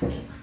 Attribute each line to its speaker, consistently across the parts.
Speaker 1: Donne-moi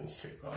Speaker 1: une seconde.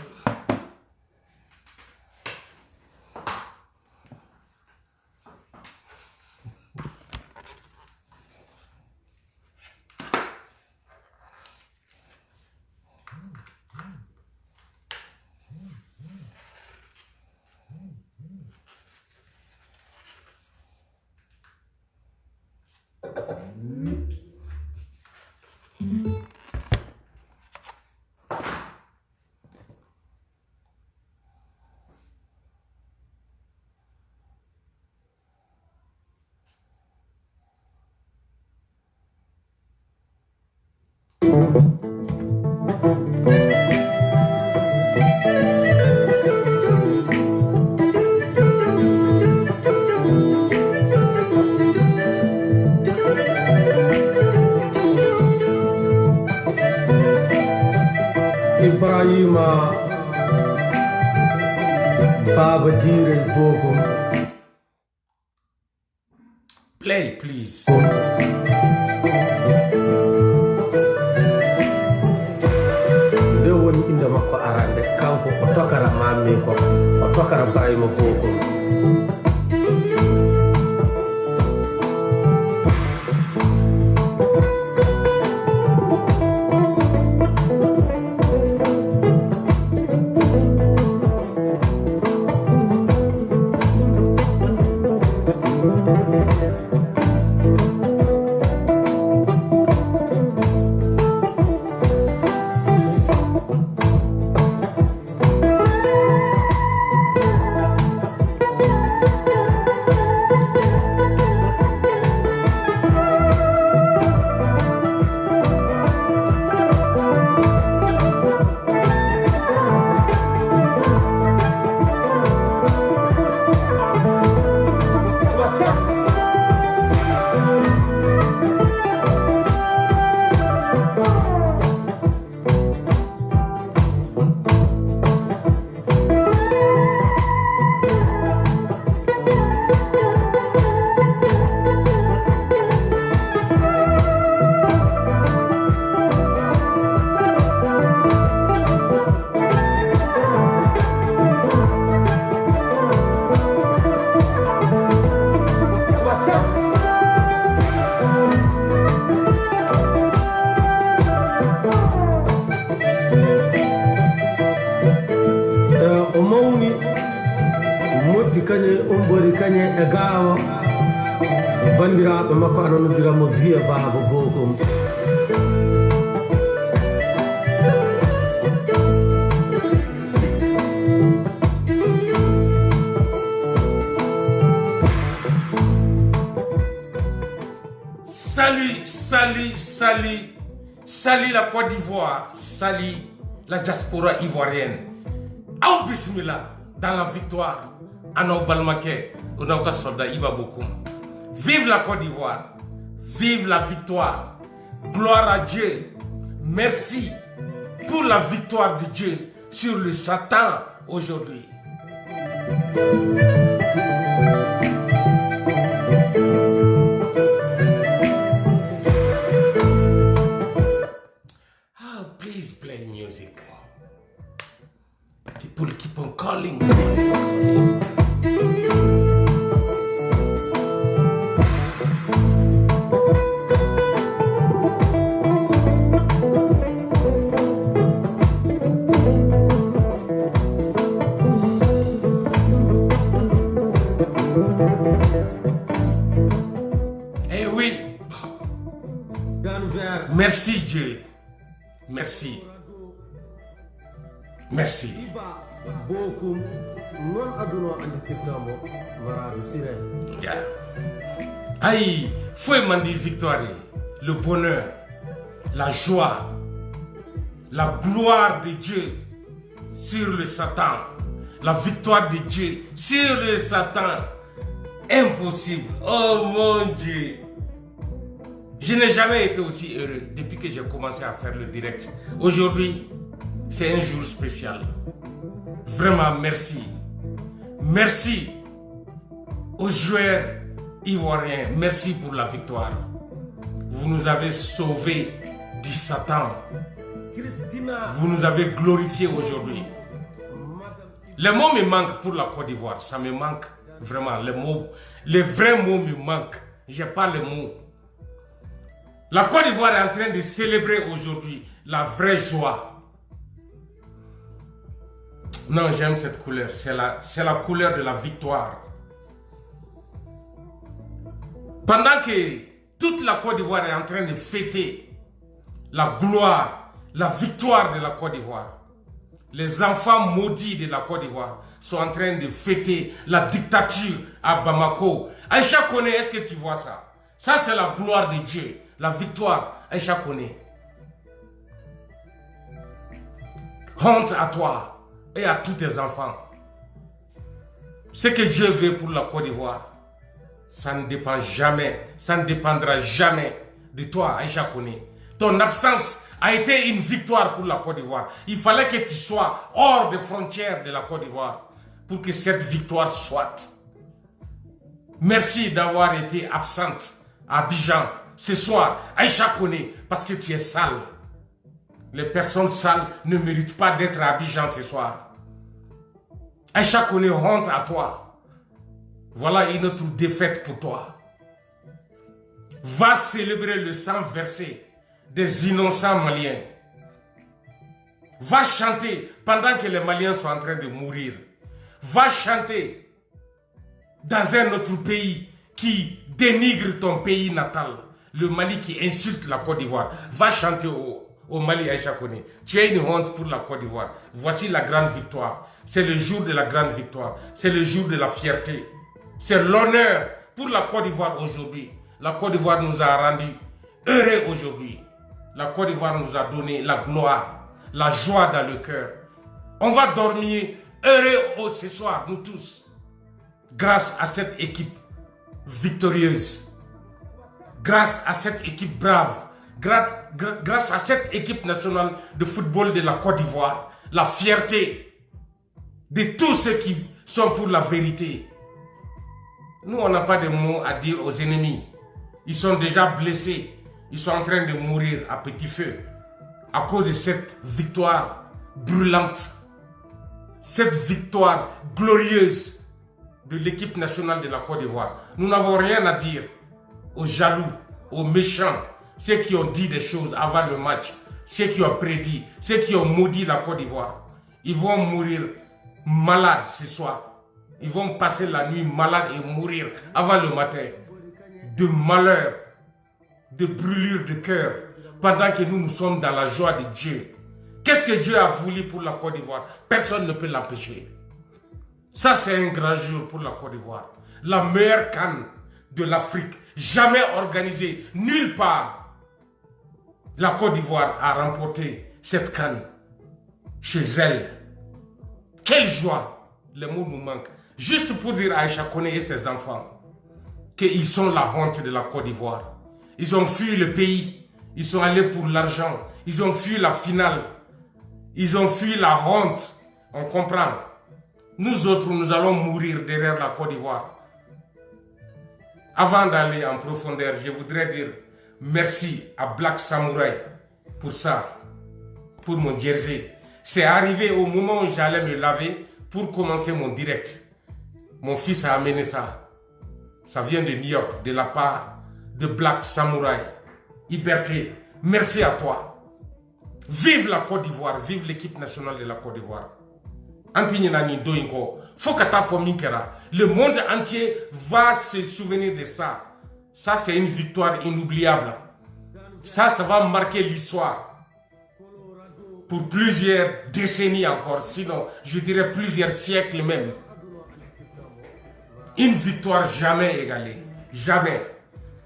Speaker 1: Ibrahima Baba Dire Bogum. Play, please. Nde woni inde makko arande kanko o tokara mammi ko o tokara Ibrahima Bogum. Motti kanye ombori kanye e gawa bandiraɓe makko anondiramo wiya Baba Bogum. Salut, salut, salut, salut la Côte d'Ivoire, salut la diaspora ivoirienne. Au bismillah, dans la victoire. Ano Balmake, Onauka Soldat Iba Bokoum. Vive la Côte d'Ivoire, vive la victoire. Gloire à Dieu. Merci pour la victoire de Dieu sur le Satan aujourd'hui. Oh, please play music. calling. Eh oui. Merci Dieu. Merci. Merci. Yeah. Aïe, faut demander victoire, le bonheur, la joie, la gloire de Dieu sur le Satan, la victoire de Dieu sur le Satan. Impossible. Oh mon Dieu. Je n'ai jamais été aussi heureux depuis que j'ai commencé à faire le direct. Aujourd'hui, c'est un jour spécial. Vraiment, merci. Merci aux joueurs ivoiriens. Merci pour la victoire. Vous nous avez sauvés du Satan. Vous nous avez glorifiés aujourd'hui. Les mots me manquent pour la Côte d'Ivoire. Ça me manque vraiment. Les vrais mots me manquent. Je n'ai pas les mots. La Côte d'Ivoire est en train de célébrer aujourd'hui la vraie joie. Non, j'aime cette couleur. C'est la couleur de la victoire. Pendant que toute la Côte d'Ivoire est en train de fêter la gloire, la victoire de la Côte d'Ivoire, les enfants maudits de la Côte d'Ivoire sont en train de fêter la dictature à Bamako. Aïcha Kone, est-ce que tu vois ça? Ça, c'est la gloire de Dieu. La victoire, Aïcha Kone. Honte à toi et à tous tes enfants. Ce que Dieu veut pour la Côte d'Ivoire, ça ne dépend jamais, ça ne dépendra jamais de toi, Aïcha Kone. Ton absence a été une victoire pour la Côte d'Ivoire. Il fallait que tu sois hors des frontières de la Côte d'Ivoire pour que cette victoire soit. Merci d'avoir été absente à Abidjan ce soir, Aïcha Kone, parce que tu es sale. Les personnes sales ne méritent pas d'être à Abidjan ce soir. Aïcha Kone, honte à toi. Voilà une autre défaite pour toi. Va célébrer le sang versé des innocents Maliens. Va chanter pendant que les Maliens sont en train de mourir. Va chanter dans un autre pays qui dénigre ton pays natal. Le Mali qui insulte la Côte d'Ivoire. Va chanter au Mali, Aïcha Kone. Tu as une honte pour la Côte d'Ivoire. Voici la grande victoire. C'est le jour de la grande victoire. C'est le jour de la fierté. C'est l'honneur pour la Côte d'Ivoire aujourd'hui. La Côte d'Ivoire nous a rendus heureux aujourd'hui. La Côte d'Ivoire nous a donné la gloire, la joie dans le cœur. On va dormir heureux ce soir, nous tous, grâce à cette équipe victorieuse. Grâce à cette équipe brave, grâce à cette équipe nationale de football de la Côte d'Ivoire, la fierté de tous ceux qui sont pour la vérité. Nous, on n'a pas de mots à dire aux ennemis. Ils sont déjà blessés. Ils sont en train de mourir à petit feu à cause de cette victoire brûlante, cette victoire glorieuse de l'équipe nationale de la Côte d'Ivoire. Nous n'avons rien à dire aux jaloux, aux méchants, ceux qui ont dit des choses avant le match, ceux qui ont prédit, ceux qui ont maudit la Côte d'Ivoire. Ils vont mourir malades ce soir. Ils vont passer la nuit malades et mourir avant le matin. De malheur, de brûlure de cœur, pendant que nous sommes dans la joie de Dieu. Qu'est-ce que Dieu a voulu pour la Côte d'Ivoire? Personne ne peut l'empêcher. Ça, c'est un grand jour pour la Côte d'Ivoire. La meilleure CAN de l'Afrique, jamais organisée nulle part. La Côte d'Ivoire a remporté cette CAN chez elle. Quelle joie! Les mots nous manquent. Juste pour dire à Aïcha Kone et ses enfants qu'ils sont la honte de la Côte d'Ivoire. Ils ont fui le pays. Ils sont allés pour l'argent. Ils ont fui la finale. Ils ont fui la honte. On comprend. Nous autres, nous allons mourir derrière la Côte d'Ivoire. Avant d'aller en profondeur, je voudrais dire merci à Black Samurai pour ça, pour mon jersey. C'est arrivé au moment où j'allais me laver pour commencer mon direct. Mon fils a amené ça. Ça vient de New York, de la part de Black Samurai. Liberté, merci à toi. Vive la Côte d'Ivoire, vive l'équipe nationale de la Côte d'Ivoire. Le monde entier va se souvenir de ça. Ça, c'est une victoire inoubliable. Ça va marquer l'histoire pour plusieurs décennies encore. Sinon, je dirais plusieurs siècles même. Une victoire jamais égalée. Jamais.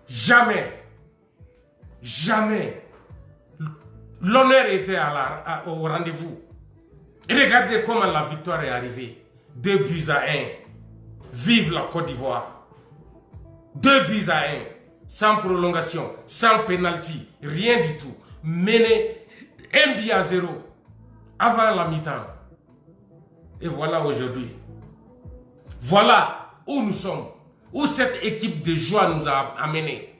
Speaker 1: Jamais. Jamais. L'honneur était au rendez-vous. Regardez comment la victoire est arrivée. 2-1. Vive la Côte d'Ivoire. 2-1. Sans prolongation, sans pénalty, rien du tout. Mené 1-0 avant la mi-temps. Et voilà aujourd'hui. Voilà où nous sommes. Où cette équipe de joie nous a amenés.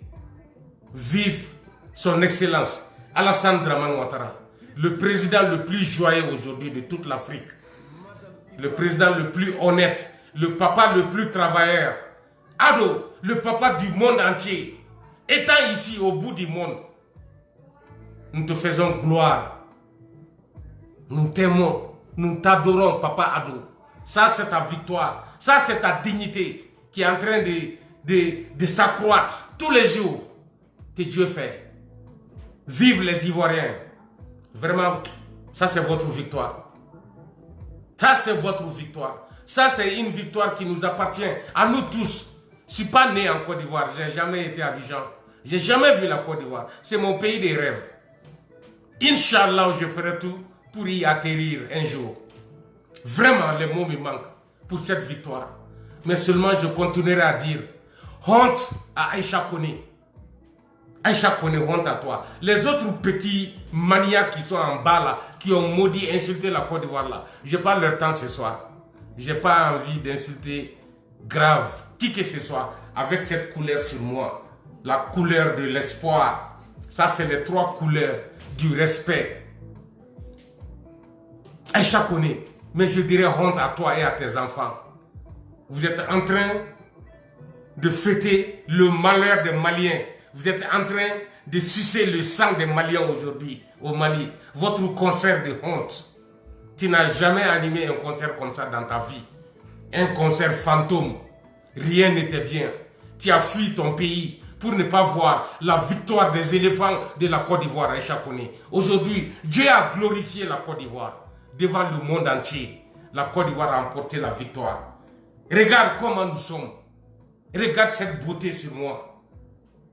Speaker 1: Vive son excellence Alassane Dramane Ouattara, le président le plus joyeux aujourd'hui de toute l'Afrique, le président le plus honnête, le papa le plus travailleur, Ado, le papa du monde entier. Étant ici au bout du monde, nous te faisons gloire. Nous t'aimons, nous t'adorons, papa Ado. Ça, c'est ta victoire. Ça, c'est ta dignité qui est en train de s'accroître tous les jours que Dieu fait. Vive les Ivoiriens. Vraiment, ça, c'est votre victoire. Ça, c'est votre victoire. Ça, c'est une victoire qui nous appartient à nous tous. Je ne suis pas né en Côte d'Ivoire. Je n'ai jamais été à Abidjan. Je n'ai jamais vu la Côte d'Ivoire. C'est mon pays des rêves. Inch'Allah, je ferai tout pour y atterrir un jour. Vraiment, les mots me manquent pour cette victoire. Mais seulement, je continuerai à dire honte à Aïcha Koné. Aïcha Koné, honte à toi. Les autres petits maniaques qui sont en bas là, qui ont maudit, insulté la Côte d'Ivoire là, je n'ai pas leur temps ce soir. Je n'ai pas envie d'insulter grave qui que ce soit avec cette couleur sur moi. La couleur de l'espoir. Ça, c'est les 3 couleurs du respect. Aïcha Koné, mais je dirais honte à toi et à tes enfants. Vous êtes en train de fêter le malheur des Maliens. Vous êtes en train de sucer le sang des Maliens aujourd'hui au Mali. Votre concert de honte. Tu n'as jamais animé un concert comme ça dans ta vie. Un concert fantôme. Rien n'était bien. Tu as fui ton pays pour ne pas voir la victoire des éléphants de la Côte d'Ivoire, Aïcha Koné. Aujourd'hui, Dieu a glorifié la Côte d'Ivoire devant le monde entier. La Côte d'Ivoire a emporté la victoire. Regarde comment nous sommes. Regarde cette beauté sur moi.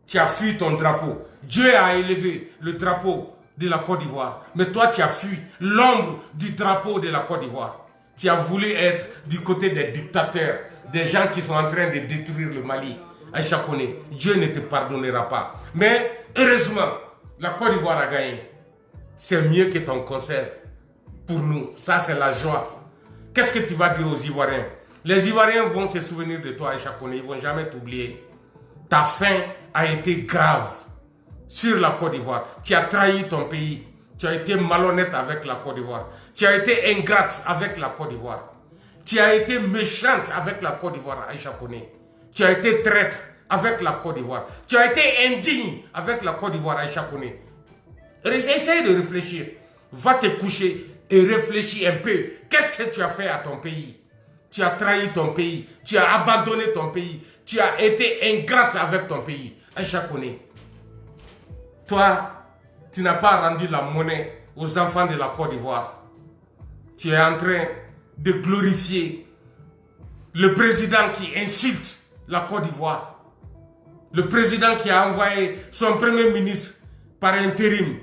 Speaker 1: Tu as fui ton drapeau. Dieu a élevé le drapeau de la Côte d'Ivoire. Mais toi, tu as fui l'ombre du drapeau de la Côte d'Ivoire. Tu as voulu être du côté des dictateurs, des gens qui sont en train de détruire le Mali. Aïcha Koné, Dieu ne te pardonnera pas. Mais heureusement, la Côte d'Ivoire a gagné. C'est mieux que ton concert. Pour nous, ça c'est la joie. Qu'est-ce que tu vas dire aux Ivoiriens? Les Ivoiriens vont se souvenir de toi, Aïcha Koné. Ils ne vont jamais t'oublier. Ta fin a été grave sur la Côte d'Ivoire. Tu as trahi ton pays. Tu as été malhonnête avec la Côte d'Ivoire. Tu as été ingrate avec la Côte d'Ivoire. Tu as été méchante avec la Côte d'Ivoire, Aïcha Koné. Tu as été traître avec la Côte d'Ivoire. Tu as été indigne avec la Côte d'Ivoire, Aïcha Koné. Essaye de réfléchir. Va te coucher et réfléchis un peu. Qu'est-ce que tu as fait à ton pays? Tu as trahi ton pays. Tu as abandonné ton pays. Tu as été ingrate avec ton pays. Aïcha Koné. Toi, tu n'as pas rendu la monnaie aux enfants de la Côte d'Ivoire. Tu es en train de glorifier le président qui insulte la Côte d'Ivoire. Le président qui a envoyé son premier ministre par intérim,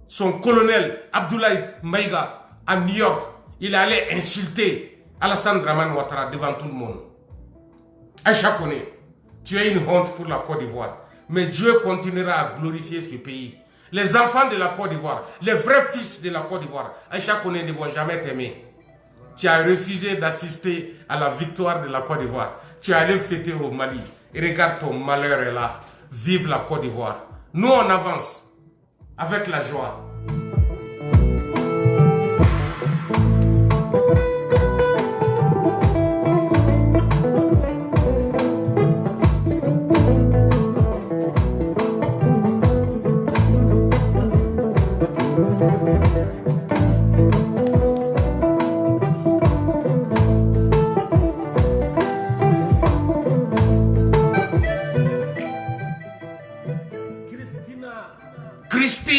Speaker 1: son colonel Abdoulaye Maïga à New York. Il allait insulter Alassane Dramane Ouattara devant tout le monde. Aïcha Koné, tu es une honte pour la Côte d'Ivoire. Mais Dieu continuera à glorifier ce pays. Les enfants de la Côte d'Ivoire, les vrais fils de la Côte d'Ivoire, Aïcha Koné ne vont jamais t'aimer. Tu as refusé d'assister à la victoire de la Côte d'Ivoire. Tu es allé fêter au Mali. Et regarde, ton malheur est là. Vive la Côte d'Ivoire. Nous, on avance avec la joie.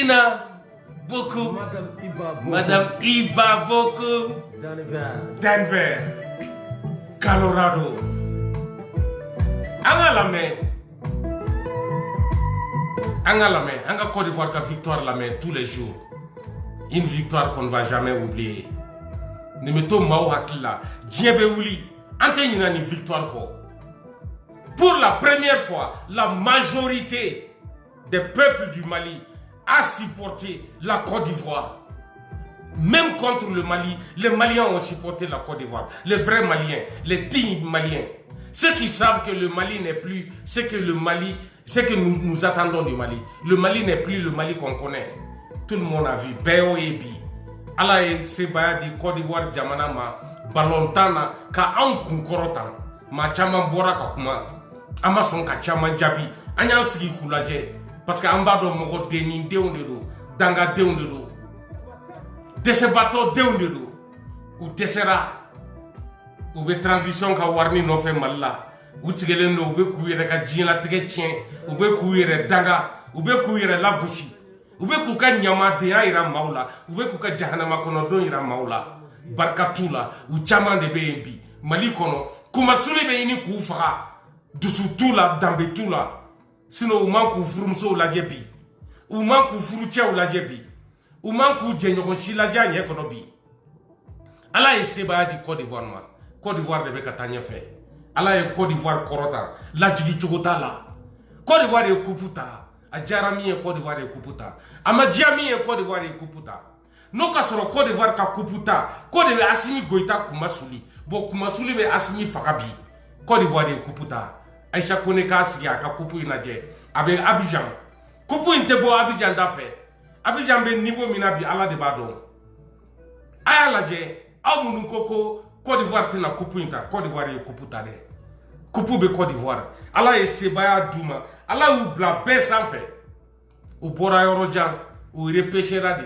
Speaker 1: Tina, beaucoup. Madame Iba, beaucoup. Denver. Colorado. Anga la main. Anga Côte d'Ivoire ka victoire la main tous les jours. Une victoire qu'on ne va jamais oublier. Ne mettons Mao Hakila. Djebe Ouli. Antenne une victoire ko. Pour la première fois, la majorité des peuples du Mali a supporté la Côte d'Ivoire. Même contre le Mali, les Maliens ont supporté la Côte d'Ivoire. Les vrais Maliens, les dignes Maliens. Ceux qui savent que le Mali n'est plus ce que le Mali, ce que nous attendons du Mali. Le Mali n'est plus le Mali qu'on connaît. Tout le monde a vu. Béo et Bi. Allah et Sebaya di Côte d'Ivoire, Djamana ma balontana ka an kunkorotan. Ma chama bora kakuma. Ama son ka chama jabi. Anya sigi kulaje. Parce que ambado moko deni deundedo. Danga deundedo. Dese bateau deundedo. Ou desera. Ou be transition ka warni no fe malla. Ou sigelen no be kuyere ka jina tege tien. Ou be kuyere danga. Ou be kuyere la bushi. Ou be kuka nyama de ira maula. Ou be kuka jahanama kono don ira maula. Barkatula. Ou chama de BNB. Mali kono. Kuma suli be ini kufaga. Dusu tula dambe tula. Sinon ou man ku furumso la jebi. Ou man ku furuche ou la jebi. Ou man ku jenyo si la janye kono bi. Ala Sebaya di Côte d'Ivoire ma. Côte d'Ivoire de Bekatanya fait. Allah est Côte d'Ivoire Korota. La Djigitchogota la. Côte d'Ivoire est Kuputa. Adjarami est Côte d'Ivoire est Kuputa. Amadjami est Côte d'Ivoire est Kuputa. Non qu'à sur Côte d'Ivoire ka Kuputa. Côte d'Ivoire Assimi Goïta Koumassouli. Bon Koumassouli be Assimi Farabi. Côte d'Ivoire est Kuputa. Aïcha Koneka Siya ka Kupu Inadje. Avec Abidjan. Kupu Intebo Abidjan d'affaires. Abidjan be niveau minabi Allah de Badon. Aya Laje. Aounou Koko. Côte d'Ivoire tina Kupu Inta. Côte d'Ivoire est Kuputa de. Kupu be Côte d'Ivoire. Allah est Sebaya Douma. Allah ou bla baisse en fait. Ou Bora Yorojan. Ou repêchera de.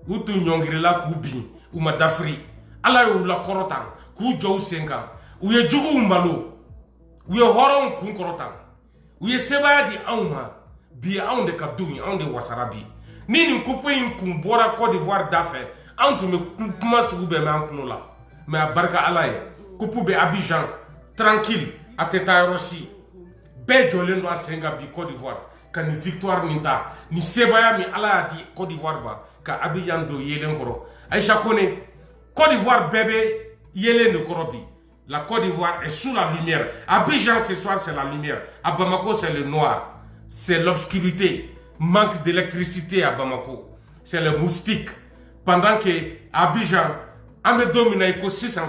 Speaker 1: Ou tu nyongirela kubi. Ou madafri. Allah ou la korotan. Kou jou senga. Ou ye djougou mbalo. Ou ye horon kun korotan. Ou ye Sebaya di auma. Bi aun de kabdoumi. Aun de wasarabi. Nini Kupu in kun Bora Côte d'Ivoire d'affaires. Aun tu me kuma sougou be me anklo la. Mais à Barka Alaye, Kupu be Abidjan, tranquille, à Teta Rossi, Béjolé no Senga bi Côte d'Ivoire, ka ni victoire ninta, ni Sebaya mi ala di Côte d'Ivoire ba, ka Abidjan do yelen koro. Aïcha Kone, Côte d'Ivoire bébé yelen de korobi. La Côte d'Ivoire est sous la lumière. Abidjan ce soir c'est la lumière. À Bamako c'est le noir. C'est l'obscurité. Manque d'électricité à Bamako. C'est le moustique. Pendant que Abidjan Ame domina iko 600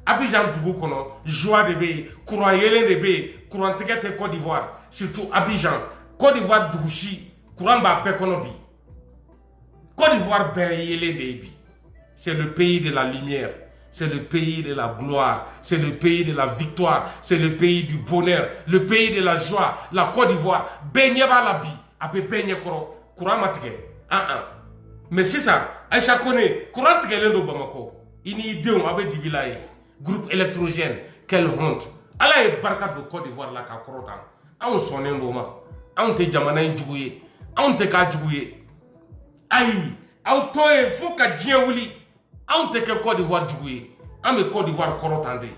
Speaker 1: Abidjan dugu kono joie de be courant yelen de be courant tegete Côte d'Ivoire surtout Abidjan Côte d'Ivoire dugushi courant ba pe kono bi Côte d'Ivoire be yelen de bi. C'est le pays de la lumière, c'est le pays de la gloire, c'est le pays de la victoire, c'est le pays du bonheur, le pays de la joie. La Côte d'Ivoire benye ba la bi ape benye koro courant matike mais c'est ça Aïcha Kone courant tegelen do Bamako. Ini idéon abe dibilaye groupe électrogène quelle honte. Ala e barka do Côte d'Ivoire la ka korotan. On sonen do ma. On te jamana njouye. On te ka djouye. Aïe, au toye faut ka djien wuli. On te ke Côte d'Ivoire djouye. Ame Côte d'Ivoire korotande.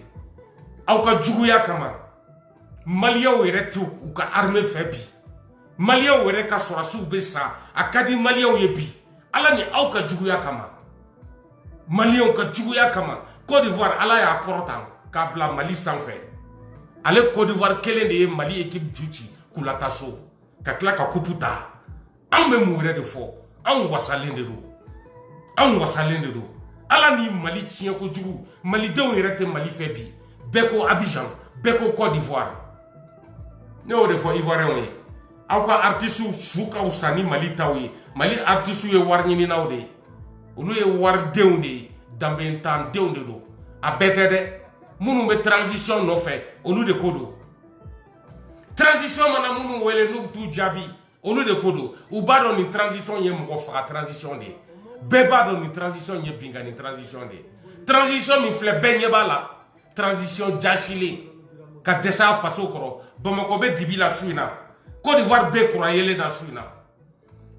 Speaker 1: Au ka djouya kama. Malien were tu ou ka armée febi. Malien were ka sorasu besa akadi malien yebi. Ala ni au ka djouya kama. Malion ka djouya kama. Côte d'Ivoire ala ya korotan ka bla Mali sanfé. Ale Côte d'Ivoire kelen de Mali équipe djouchi kula taso. Ka kla ka kuputa. An me mouré de fo. An wasalen de do. An wasalen de do. Ala ni Mali tien ko djou. Mali dew yérete Mali febi. Beko Abidjan, beko Côte d'Ivoire. Ne o de fo Ivoirien we. Awka artistu suka usani Mali tawi. Mali artistu ye warnyini nawde. Olu ye war dewnde dambe tan dewnde do. A betede munu be transition no fe. Olu de kodo. Transition mana munu wele nu tu jabi. Olu de kodo. U ba don ni transition ye mo fa transition de. Beba don ni transition ye binga ni transition de. Transition mi fle benye bala. Transition jashile. Ka desa faso koro. Bamako be dibila suina. Côte d'Ivoire be kura yele na suina.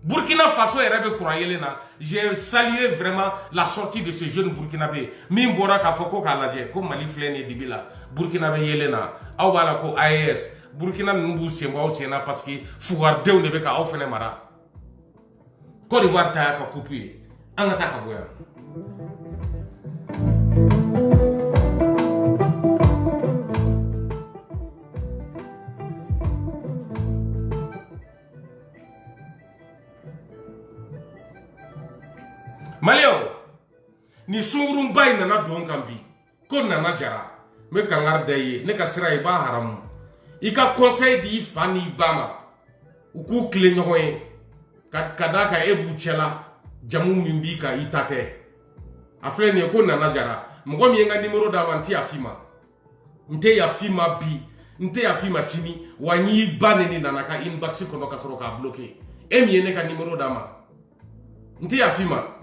Speaker 1: Burkina Faso et Rebe Kourayelena, j'ai salué vraiment la sortie de ce jeune Burkinabé. Min bora ka foko ka laje ko Mali flene dibila Burkinabé Yelena aw bala ko AES Burkina numbu semba sena parce que fouar dew ne be ka aw fene mara Côte d'Ivoire ta ka couper angata ka boya Maléo, ni sungurun bay nana don kambi ko nana jara me kangar daye ne ka sira iba haram ika conseil di fani bama uku kle nyoy kadaka ebu chela jamu mimbi ka itate afle ne ko nana jara mko mi nga numéro d'avanti afima nte ya fima bi nte ya fima sini wanyi baneni nana ka inbox ko ka soro ka bloquer emi ne ka numéro d'ama nte ya fima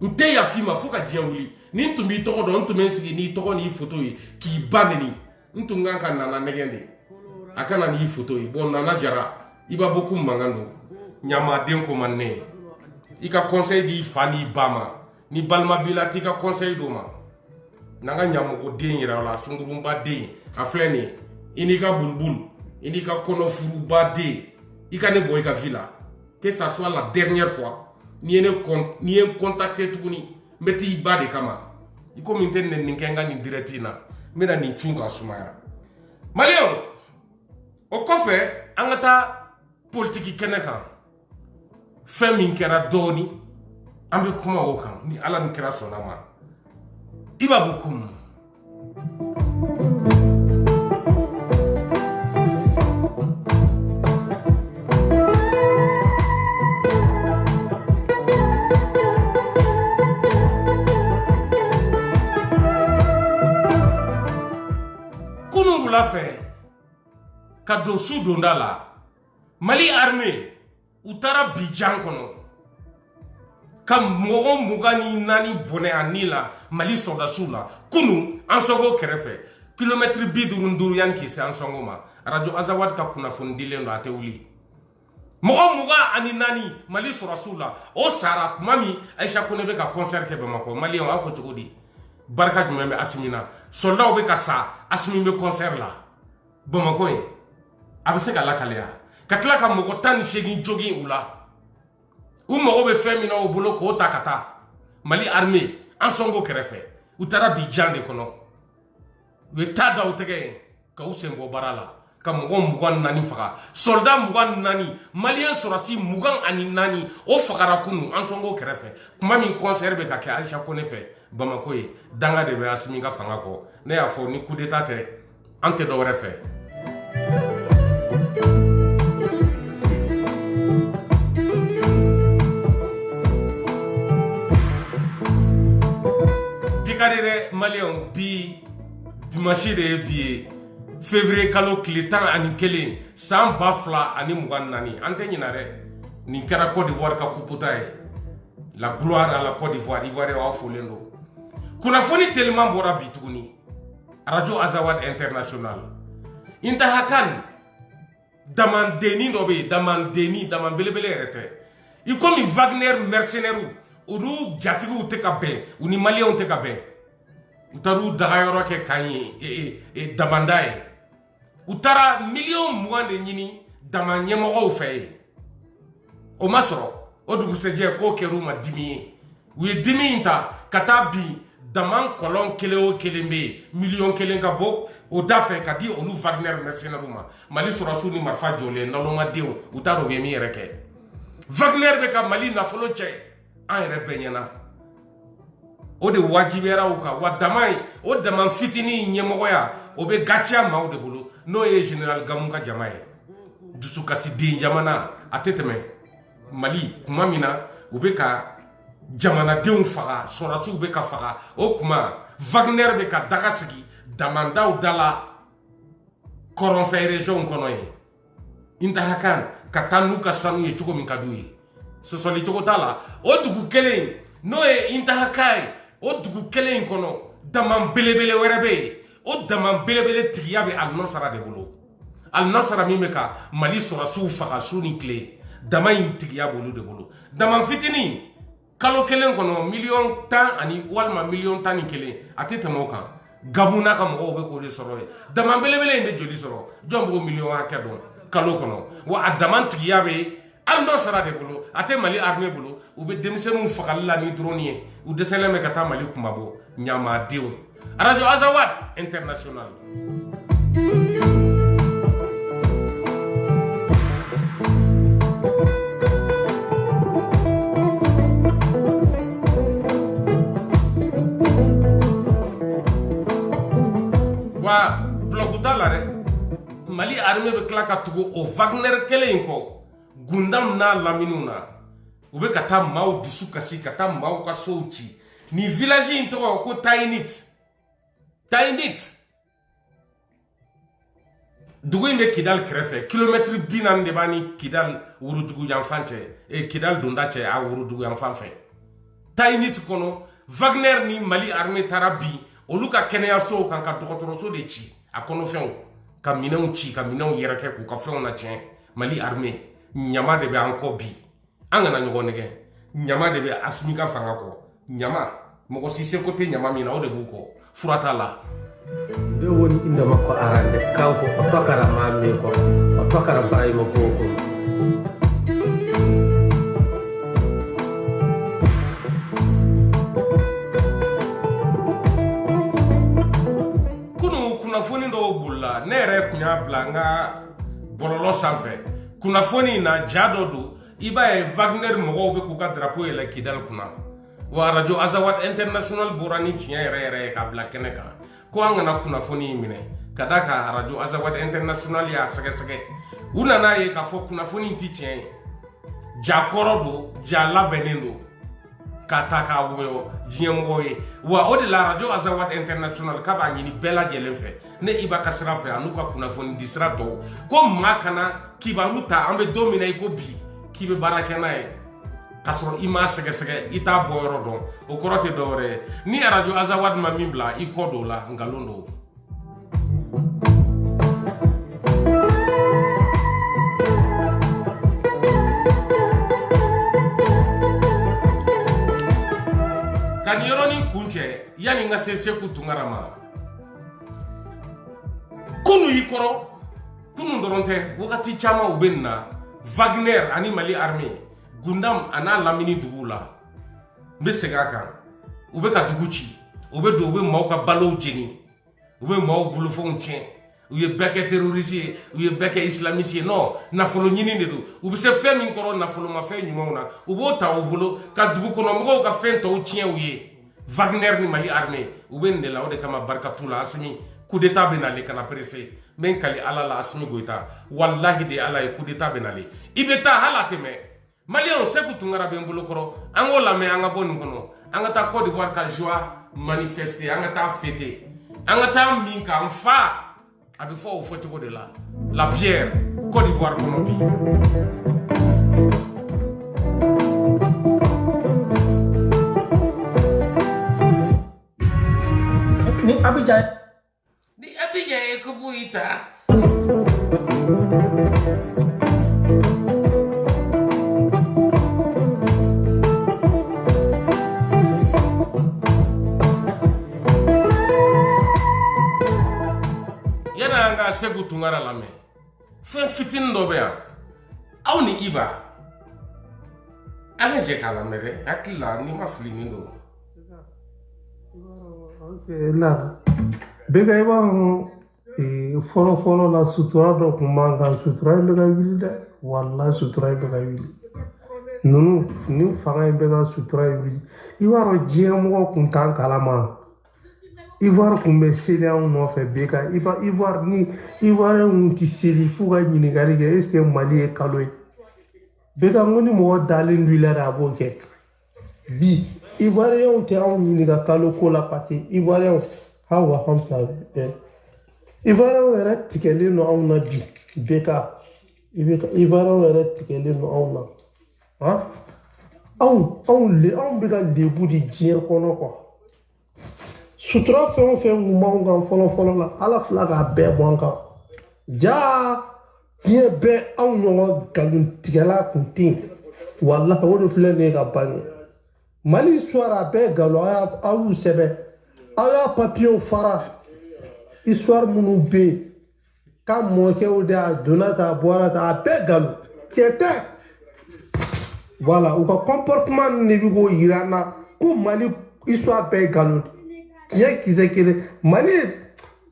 Speaker 1: nte ya fima foka diawuli ni tumbi toko do ntume sigi ni toko ni photo yi ki baneni ntunga kan nana negende akana ni photo yi bon nana jara iba boku mangando nyama den ko manne ika conseil di fani bama ni balma bilati ka conseil do ma nanga nyamo ko den yira la sungurumba den afleni inika bulbul inika kono furuba de ika ne boy ka villa que ça soit la dernière fois ni en contacté tuguni mbeti ba de kama iko mintenne ninkenga ni directina mena ni chunga sumaya Maléo o kofe angata politique keneka femme kera doni ambe kuma wokan ni ala ni kera sonama iba bukum la fait ka do su donda la Mali armée utara bijan kono kam mogo mugani nani bone anila Mali soldatu la kunu ansogo kerefe kilomètre bidurunduru yan ki se ansongo ma radio Azawad ka kuna fundile ndo atewuli mogo muga ani nani Mali soldatu la o sara kumami Aisha kunebe ka concert ke be mako Mali on ako tugodi barka jumembe asimina soldat be ka sa asimi be concert la Bamako ye abise ka lakalea katla ka mogo tan shegi jogi ula u mogo be femina o bolo ko takata Mali armée ansongo kerefe utara bijan de kono we tada utege ka usembo barala ka mogo mugan nani faga soldat mugan nani malien sorasi mugan ani nani o fagara kunu ansongo kerefe kuma min concert be ka ke Aisha konefe Bamako ye danga de be asimi ka fanga ko ne ya fo ni coup d'état te ante do refe Pikadere Malien bi dimanche de bi février kalo klitan ani kelen san bafla ani mugan nani ante nyinare ni kera Côte d'Ivoire ka kuputa la gloire à la Côte d'Ivoire Ivoire wa folendo kuna foni tellement bora bituguni radio Azawad international inta hakan damandeni dobe damandeni belebele rete ikomi Wagner mercenaire unu jatigu te ka ben uni malien te ka ben utaru dagayoro ke kanyi damandaye utara million muande nyini damanyemo fe o masro o dugu seje ko keruma dimi wi dimi inta katabi daman kolon kele o kelembe million kelen ka bo o dafe ka di onu Wagner mercenaire ma Mali sorasu ni marfa jole naloma dew utaro be mi reke Wagner be ka Mali na folo che an yɛrɛ bɛɛ ɲɛna o de wajibiyara u kan wa dama o dama fitini ɲɛmɔgɔya o bɛ gatiya maaw de bolo n'o ye général Gamu ka jama ye dusukasi den jamana a tɛ tɛmɛ Mali kuma min na u bɛ ka jamanadenw faga sɔrɔdasiw bɛ ka faga o kuma Wagner bɛ ka daga sigi damandaw da la kɔrɔnfɛ région kɔnɔ ye intahakan ka taa n'u ka sanu ye cogo min ka d'u ye sosoli cogo tala o dugu kelen no ye intahakai o dugu kelen kono daman belebele wɛrɛ be o daman belebele tigiya be Al Nosra de bolo Al Nosra min be ka Mali sɔrɔsiw faga su ni tile dama in tigiya bolu de bolo dama fitini kalo kelen kono million tan ani walma million tan ni kelen ati tamo kan gabuna ka mo be ko de soro dama belebele inde joli soro jombo million hakɛ don kalo kono wa adama tigiya be ando sara de bolo ate mali armée bolo u be demisenu fakalla ni drone ye u desele me kata mali kumabo nyama dew radio Azawad International. Wa blokuta la de mali armée be kla ka tugo o Wagner kelen ko gundam na laminuna ube kata maw dusu kasi kata maw ka souti ni village into ko Tainit dugu inde Kidal krefe kilometre binan de bani Kidal wurujugu yanfante e Kidal dondache a wurujugu yanfanfe Tainit kono Wagner ni mali armée tarabi oluka kenya so kan ka dokotoro so de ci a kono fen ka minanw ci ka minanw yereke ku ka fen na cien mali armée nyama de be anko bi angana nyogo nege nyama de be asmika fanga ko nyama moko sise kote nyama mina o de buko furata la
Speaker 2: be woni inda makko arande kanko o tokara mamme ko o tokara bayimo boko
Speaker 1: kunafoni do bulla nere kunya blanga bololo sanfɛ kunafoni na jado do iba e Wagner mogo be ku ka drapeau ele Kidal kuna wa radio Azawad International borani tiɲɛ yɛrɛ ka bla kɛnɛ kan ko an kana kunafoni minɛ ka da ka radio Azawad International ya sɛgɛsɛgɛ u nana ye ka fɔ kunafoni ti tiɲɛ jakɔrɔ do ja labɛnnen do ka ta ka woyo diɲɛmɔgɔ ye wa o de la radio Azawad International ka b'a ɲini bɛɛ lajɛlen fɛ ne iba ka sira fɛ an'u ka kunnafoni di sira tɔw ko maa kana kibaru ta an bɛ don min na i ko bi k'i bɛ baara kɛ n'a ye k'a sɔrɔ i m'a sɛgɛsɛgɛ i t'a bɔ yɔrɔ dɔn o kɔrɔ tɛ dɔwɛrɛ ye ni radio Azawad ma min bila i kɔ don la nkalon don. Kan yɔrɔnin kun cɛ yani n ka se Seku Tunkara ma kunu y'i kɔrɔ kunu dɔrɔn tɛ wagati caman u bɛ nin na Wagner ani mali armée gundam a n'a lamini duguw la n bɛ segin a kan u bɛ ka dugu ci u bɛ don u bɛ maaw ka balow jeni u bɛ maaw bolofɛnw tiɲɛ u ye bɛɛ kɛ terroriste ye u ye bɛɛ kɛ islamiste ye non nafolo ɲini de don u bɛ se fɛn min kɔrɔ nafolomafɛn ɲumanw na u b'o ta u bolo ka dugu kɔnɔ mɔgɔw ka fɛn tɔw tiɲɛ u ye Wagner ni mali armée u bɛ nin de la o de kama barika t'u la Asimi coup d'état bɛ nale kana pressé men kali ala la Asimi Goita wallahi de ala ye coup d'état bɛ nale i bɛ taa hala tɛmɛ maliyɛnw Seku Tunkara bɛ n bolo kɔrɔ an k'o lamɛn an ka bɔ nin kɔnɔ an ka taa Côte d'Ivoire ka joie manifester an ka taa fêter an ka taa min k'an fa a bɛ fɔ o fɔcogo de la la bière Côte d'Ivoire kɔnɔ bi.
Speaker 2: ni Abidjan
Speaker 1: ye ko buita yana nga Seku Tunkara lamɛn fɛn fitinin dɔ bɛ yan aw ni Iba an ka jɛ k'a lamɛn dɛ hakili la ni ma fili nin don.
Speaker 3: La bega iba fɔlɔ la sutura dɔ kun b'an kan sutura in bɛ ka wuli dɛ walahi sutura in bɛ ka wuli ninnu ni fanga in bɛ ka sutura in wuli i b'a dɔn diɲɛ mɔgɔ kun t'an kalama Ivoire kun bɛ seli anw nɔfɛ bega Ivoire ni Ivoirien tɛ seli f'u ka ɲininkali kɛ est-ce que Mali ye kalo ye bega n ko ni mɔgɔ dalen don i la de a b'o kɛ bi Ivoirien tɛ anw ɲininka kalo ko la parce que Ivoirien hawa hamsa Ivoirien yɛrɛ tigɛlen don anw na bi beka Ivoirien yɛrɛ tigɛlen don anw na anw bɛ ka lebu di diɲɛ kɔnɔ quoi sutura fɛn o fɛn kun b'anw kan fɔlɔ la ala fila k'a bɛɛ bɔ an kan ja diɲɛ bɛɛ anw ɲɔgɔn nkalontigɛla kun tɛ yen walahi o de filɛ nin ye ka ban ye Mali histoire a bɛɛ nkalon aw y'u sɛbɛn aw y'a papiyew fara histoire minnu bɛ yen k'a mɔkɛw de a donna tan a bɔra tan a bɛɛ nkalon tiɲɛ tɛ voilà u ka comportement ninnu de bɛ k'o yira an na ko Mali histoire bɛɛ ye nkalon tiɲɛ kisɛ kelen Mali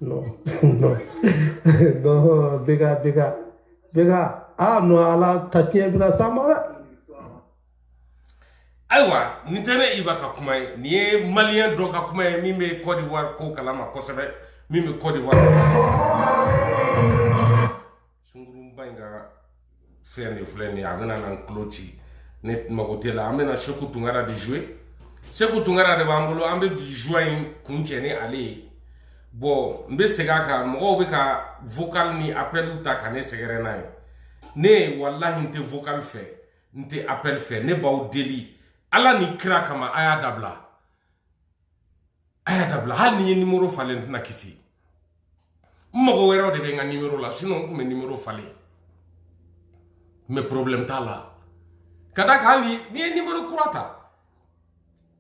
Speaker 3: non non non bega no ala ta tiɲɛ bɛ ka s'a ma dɛ.
Speaker 1: Ayiwa nin tɛ ne Iba ka kuma ye nin ye maliyɛn dɔ ka kuma ye min bɛ Côte d'Ivoire ko kalama kosɛbɛ min bɛ Côte d'Ivoire sunguruba in ka fɛn de filɛ nin ye a bɛna na n tulo ci ne mago tɛ la an bɛna Seku Tunkara de jouer Seku Tunkara de b'an bolo an bɛ joie in kun cɛ ni ale ye bon n bɛ segin a kan mɔgɔw bɛ ka vocal ni appel ta ka ne sɛgɛrɛ n'a ye ne wallahi n tɛ vocal fɛ n tɛ appel fɛ ne b'aw deli Ala ni kira kama a y'a dabila hali ni ye numéro falen tɛna kisi mɔgɔ wɛrɛw de bɛ n ka numéro la sinon n tun bɛ numéro falen mais problème t'a la ka da kan hali ni ye numéro kura ta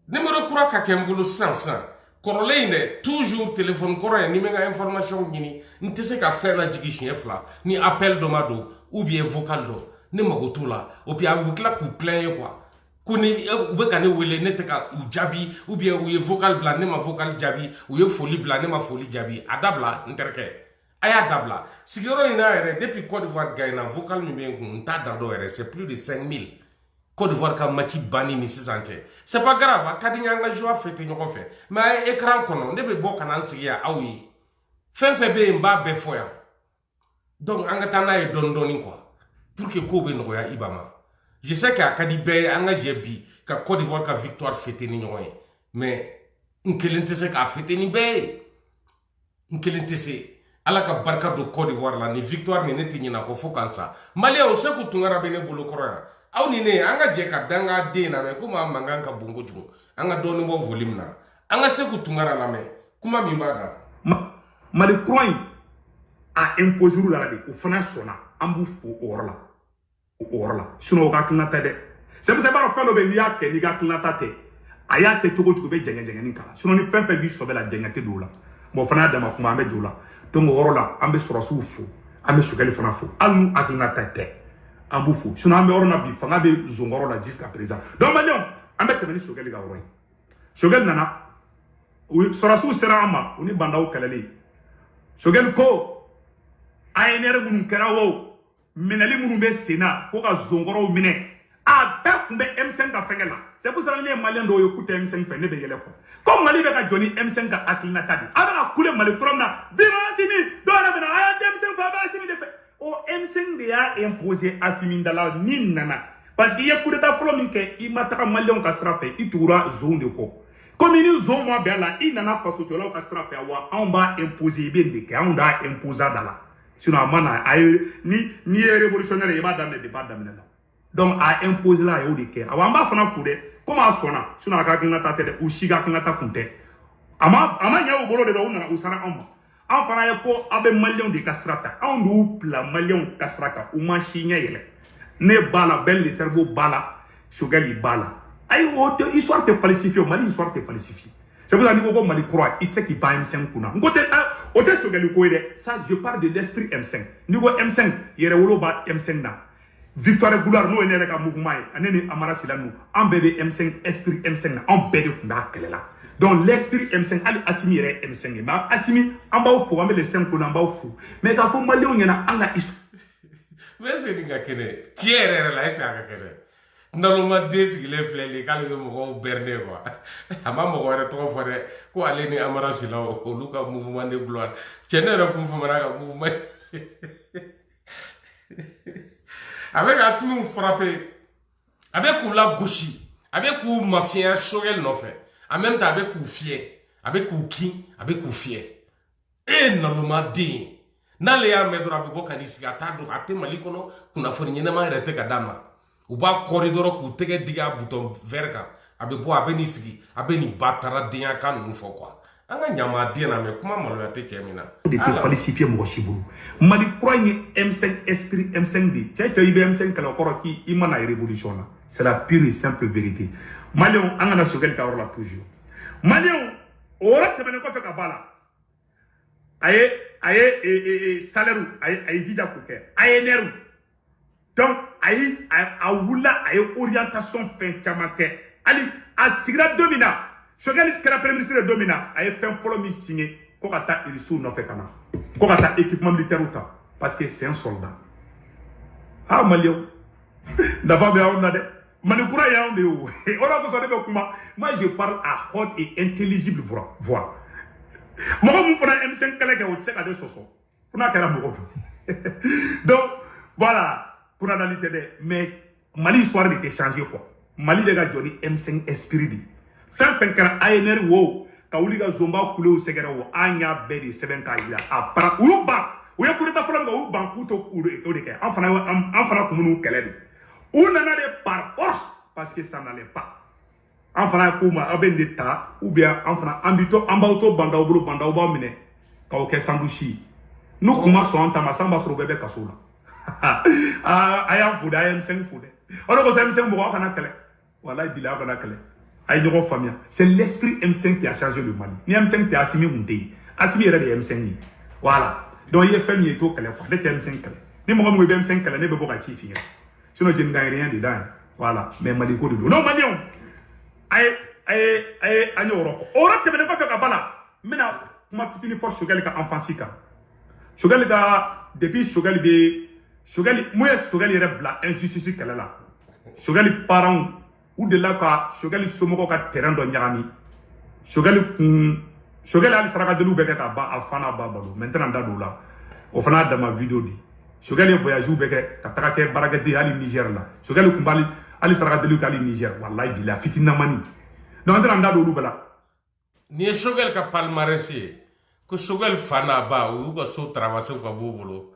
Speaker 1: numéro kura ka kɛ n bolo sisan kɔrɔlen in dɛ toujours téléphone kɔrɔ ye ni bɛ n ka information ɲini n tɛ se ka fɛn na jigin siɲɛ fila ni appel dɔ ma don ou bien vocal dɔ ne mago t'o la ou bien a bɛ tila k'u plaint ye quoi ko ni u bɛ ka ne wele ne tɛ ka u jaabi ou bien u ye vocal bila ne ma vocal jaabi u ye foli bila ne ma foli jaabi a dabila n terikɛ a y'a dabila sigiyɔrɔ in na yɛrɛ depuis Côte d'Ivoire gagné vocal min bɛ n kun n t'a da dɔn yɛrɛ c'est plus de 5000 Côte d'Ivoire ka match banni ni sisan cɛ c'est pas grave a ka di n ye an ka joie fêter ɲɔgɔn fɛ mais écran kɔnɔ ne bɛ bɔ ka na n sigi yan aw ye fɛn fɛn bɛ yen n b'a bɛɛ fɔ yan donc an ka taa n'a ye dɔɔni dɔɔni quoi pour que kow bɛ nɔgɔya Iba ma. Je sais qu'à Kadibé, on a dit que Côte d'Ivoire a victoire fêtée ni ñoy mais on kelente se ka fêté ni bé on kelente se ala ka barka do Côte d'Ivoire la ni victoire ni neti ni na ko fokansa Mali o se ku tungara bene bolo koroya aw ni ne anga je ka danga de na me kuma manga ka bongo jugo anga do no volume na anga se ku tungara la me kuma mi bada
Speaker 4: Mali croix a imposé la de o fana sona ambu fo orla sinon ka kinata de c'est pour ça que fait le ni y'a kɛ ni ka kinata tɛ a y'a kɛ cogo cogo bɛ jɛngɛ ni kala sinon ni fɛn fɛn b'i sɔbɛ la jɛngɛ tɛ don la bon fana dama kuma an bɛ jo la donc o yɔrɔ la an bɛ sɔrɔsiw fo an bɛ sogɛli fana fo hali n'u hakilinata tɛ an b'u fo sinon an bɛ yɔrɔ na bi fanga bɛ zonkɔrɔ la jusqu'à présent donc maliyɛnw an bɛ tɛmɛ ni sogɛli ka yɔrɔ ye sogɛli nana sɔrɔsiw sera an ma u ni bandaw kɛlɛli sogɛli ko ANR minnu kɛra o minɛli minnu bɛ sen na ko ka zonkɔrɔw minɛ a bɛɛ tun bɛ M5 ka fɛngɛ la c'est pour ça ne ye maliyɛn dɔw ye k'u tɛ M5 fɛ ne bɛ yɛlɛ quoi comme Mali bɛ ka jɔ ni M5 ka hakilinata de a bɛ ka kule Mali kɔrɔ min na vive Assimi dɔw yɛrɛ bɛ na a y'a M5 fɛ a bɛ Assimi de fɛ o M5 de y'a imposé Assimi da la ni nana parce que i ye coup d'état fɔlɔ min kɛ i ma taga maliyɛnw ka sira fɛ i tugura zon de kɔ comme ni zon ma bɛn a la i nana fasojɔlaw ka sira fɛ wa anw b'a imposé i bɛ nin de kɛ anw t'a imposé a da la sinon a ma na a ye ni ye révolutionnaire ye i b'a daminɛ depuis a daminɛ la donc a imposé la a y'o de kɛ awa an b'a fana fo dɛ comme a sɔnna sinon a ka hakilinata tɛ dɛ u si ka hakilinata kun tɛ a ma ɲɛ u bolo de dɛ u nana u sara anw ma an fana ye ko a bɛ maliyɛnw de ka sira ta anw d'u bila maliyɛnw ka sira kan u ma si ɲɛ yɛlɛ ne b'a la bɛɛ le cerveau b'a la Choguel b'a la ayi o tɛ histoire tɛ falsifié o Mali histoire tɛ falsifié c'est pour ça n'i ko ko Mali kura i tɛ se k'i ban M5 kunna n ko tɛ o tɛ Choguel ko ye dɛ ça je parle de l'esprit M5 n'i ko M5 yɛrɛwolo b'a M5 na Victoire Goulard n'o ye ne yɛrɛ ka mouvement ye ani ni Amara Silanu an bɛɛ bɛ M5 esprit M5 na an bɛɛ de tun b'a kɛlɛ la donc l'esprit M5 hali Assimi yɛrɛ ye M5 ye mais Assimi an b'aw fo an bɛ le 5 kunna an b'aw fo mais k'a fɔ maliyɛnw ɲɛna an ka
Speaker 1: mais est-ce que nin ka kɛnɛ tiɲɛ yɛrɛ yɛrɛ la est-ce que a ka kɛnɛ naloma den sigilen filɛ nin k'ale bɛ mɔgɔw berner quoi a ma mɔgɔ wɛrɛ tɔgɔ fɔ dɛ ko ale ni Amara Silanu olu ka mouvement de gloire cɛ ne yɛrɛ kun famana ka mouvement avec Assimi frappé avec k'u la gosi avec k'u mafia Choguel nɔfɛ en même temps avec k'u fiyɛ avec k'u kin avec k'u fiyɛ e naloma den n'ale y'a mɛn dɔrɔn a bɛ bɔ ka n'i sigi a t'a dɔn a tɛ Mali kɔnɔ kunnafoni ɲɛnama yɛrɛ tɛ ka d'a ma u b'a kɔri dɔrɔn k'u tɛgɛ digi a bouton vert kan a bɛ bɔ a bɛ n'i sigi a bɛ nin bataradenya kan ninnu fɔ quoi anga nyama diena me kuma maloya te chemina
Speaker 4: de te falsifier mo shiburu mali croyez M5 esprit M5D tche M5 kala koro ki imana révolution c'est la pure et simple vérité malion anga na sogel ka orla toujours malion ora te bene ko fe ka bala aye salaire aye dija ko ke aye neru donc aye a wula aye orientation fin chamake ali a sigra domina Choguel iskera premier ministre de domina aye fin follow mi signé ko kata irisu no fe kana ko kata équipement militaire ou ta parce que c'est un soldat ah malio d'abord bien on a de manipura ya on de o on a ko so de kuma moi je parle à haute et intelligible voix moi mon frère M5 kala ke o tseka de soso kuna kala mo donc voilà pour analyser de mais Mali histoire de changer quoi Mali de ga Johnny M5 esprit di fin kara ANR wo ka wuli ga zomba kule o segera wo anya be de 7 ka ila apara uruba o ya kure ta fala ga u banku to kure o de ke en fana kumunu kele de on en a de par force parce que ça n'allait pas en fana kuma aben de ta ou bien en fana ambito ambauto banda o bulu banda o ba mine ka o ke sandushi no kuma so anta masamba so bebe kasola ayam fuda ayam seng fuda on ko M5 mo kana kele wallahi bila kana kele c'est l'esprit M5 qui a changé le Mali. Ni M5 t'es Assimi Moundé. Assimi est de M5. Voilà. Donc il est fait mieux que les fois. De M5. Ni moi moi M5 qu'elle n'est pas pour acheter fille. Sinon je ne gagne rien dedans. Voilà. Mais Mali ko de non Mali on. Aye anyoro. Ora te bene pas faire kabala. Maintenant ma fitini force Choguel ka enfance ka. Choguel ka depuis Choguel moi Choguel est bla injustice qu'elle là. Choguel parent ou de là ka Choguel somoko ka terrain do nyami Choguel ali saraka de lubeke ka ba afana babalo maintenant da do la o fana da ma vidéo di Choguel voyage u beke ka taka ke baraka de ali Niger la Choguel kumbali ali saraka de lu ka ali Niger wallahi bila fitina mani donc maintenant da do lu bala
Speaker 1: ni Choguel ka palmarès ko Choguel fana ba u ko so traverser ko bobolo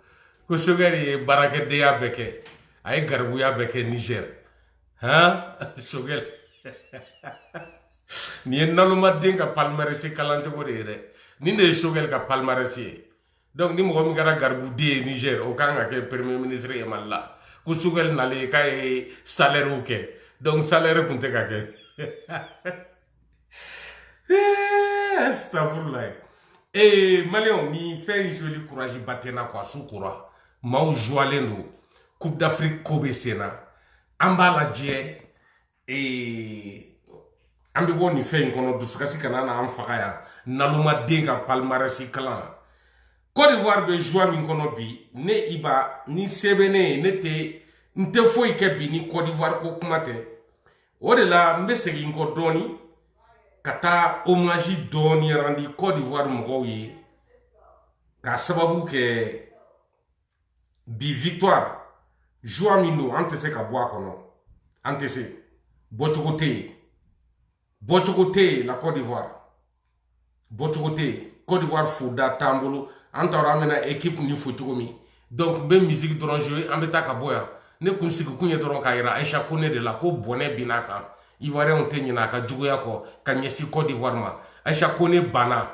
Speaker 1: ko Choguel e baraka de ya beke ay garbu ya beke Niger hein Choguel ni naluma denga palmarès kalante ko de ni ne Choguel ka palmarès donc ni mo mi gara garbu de Niger o kanga ke premier ministre e malla ko Choguel nale kay salaire o ke donc salaire kunte ka ke astagfirullah Malion ni fait joli courage batena kwa sukura mau joalendo Coupe d'Afrique kobe sena ambala je ambe boni fe nkono dusukasi kana na amfakaya naluma denga palmarès klan Côte d'Ivoire be joie min kono bi ne iba ni sebene ne te nte foi ke bi ni Côte d'Ivoire ko kumate o de la mbesegi nko doni kata hommage doni randi Côte d'Ivoire mo yi ka sababu ke bi victoire joie mino antese ka boa kono antese botokote la Côte d'Ivoire botokote Côte d'Ivoire fouda tambolo antara mena équipe ni fotokomi donc be musique dron jouer ambeta ka boya ne kunsiku kunye dron ka ira Aïcha Koné de la ko bonne binaka Ivoirien on tenyina ka jugoya ko ka nyesi Côte d'Ivoire ma Aïcha Koné bana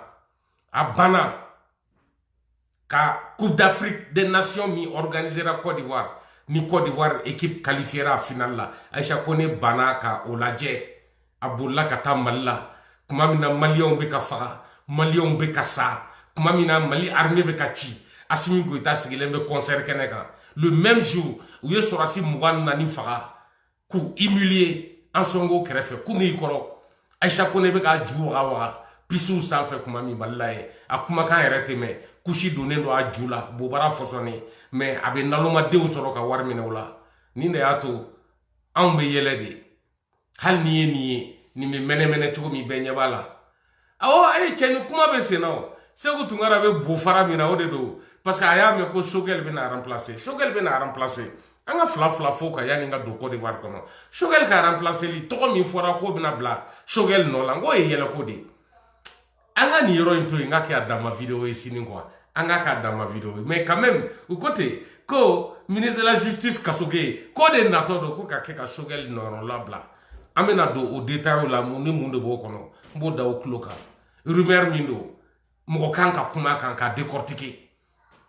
Speaker 1: ka Coupe d'Afrique des Nations mi organisera Côte d'Ivoire ni Côte d'Ivoire équipe qualifiera à finale là Aïcha Koné bana ka oladje abulla ka tamalla kuma mina Malion be ka faga Malion be ka sa kuma mina Mali armée be ka chi Assimi Goïta sigile be concert keneka le même jour où ye sorasi mugan nani faga ku humilier en songo krefe ku ngi koro Aïcha Koné be ka ju wa pisu sanfɛ kuma min balila ye a kumakan yɛrɛ tɛ mɛn kusi donnen don a ju la bobara fɔsɔnnen mais a bɛ nalomadenw sɔrɔ ka wari minɛ o la nin de y'a to anw bɛ yɛlɛ de hali ni ye nin ye nin bɛ mɛnɛmɛnɛ cogo min bɛɛ ɲɛ b'a la awɔ cɛ ni kuma bɛ sen na o Sékou Tounkara bɛ bo fara min na o de don parce que a y'a mɛn ko Choguel bɛna remplacer Choguel bɛna remplacer an ka fila fo ka yanni ka don Côte d'Ivoire kɔnɔ Choguel ka remplacer li tɔgɔ min fɔra ko bɛna bila Choguel nɔ la n ko ye yɛlɛko de anga ni yoro into inga ke adama vidéo sini quoi anga ka adama vidéo mais quand même au côté ko ministre de la justice kasoge ko de nato do ko ka ke ka Choguel no la bla amena do au détail la muni munde bo kono mbo da o kloka rumeur min do mɔgɔ kan ka kuma kan ka décortiquer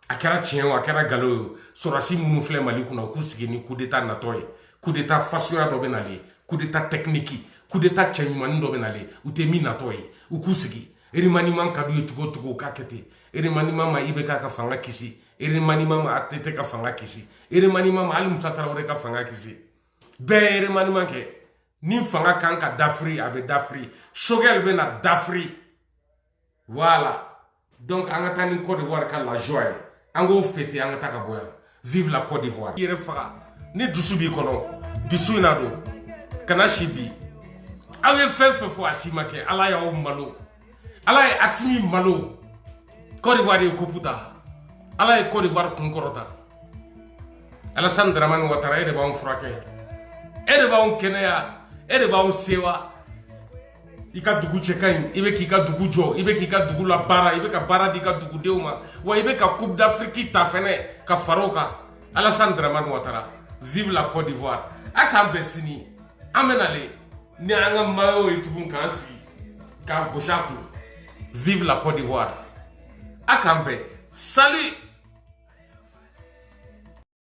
Speaker 1: a kɛra tiɲɛ o a kɛra galon ye sɔrɔsi minnu filɛ Mali kunna k'u sigi ni coup d'état natɔ ye coup d'état fasuguya dɔ bɛ nalen coup d'état technique coup d'état cɛɲumanin dɔ bɛ nalen u tɛ min natɔ ye u k'u sigi remaniement ka d'u ye cogo o cogo u k'a kɛ ten remaniement ma IBK ka fanga kisi remaniement ma ATT ka fanga kisi remaniement ma hali Musa Tarawele ka fanga kisi bɛɛ ye remaniement kɛ ni fanga kan ka dafiri a bɛ dafiri Choguel bɛ na dafiri voilà donc an ka taa ni Côte d'Ivoire ka la joie ye an k'o fêter an ka taa ka bɔ yan vive la Côte d'Ivoire i yɛrɛ faga ni dusu b'i kɔnɔ bisu in na don kana si bi aw ye fɛn fɛn fɔ a si ma kɛ ala y'aw malo ala ye Asimi malo Côte d'Ivoire ye kopu ta ala ye Côte d'Ivoire kun kɔrɔta Alassane Dramane Ouattara e de b'anw furakɛ e de b'anw kɛnɛya e de b'anw sewa i ka dugu cɛ ka ɲi i bɛ k'i ka dugu jɔ i bɛ k'i ka dugu la baara i bɛ ka baara di i ka dugudenw ma wa i bɛ ka Coupe d'Afrique ta fɛnɛ ka fara o kan Alassane Dramane Ouattara vive la Côte d'Ivoire a k'an bɛn sini an bɛ nalen ni an ka maillot ye tugun k'an sigi k'an gosi a kun vive la Côte d'Ivoire a k'an bɛn salut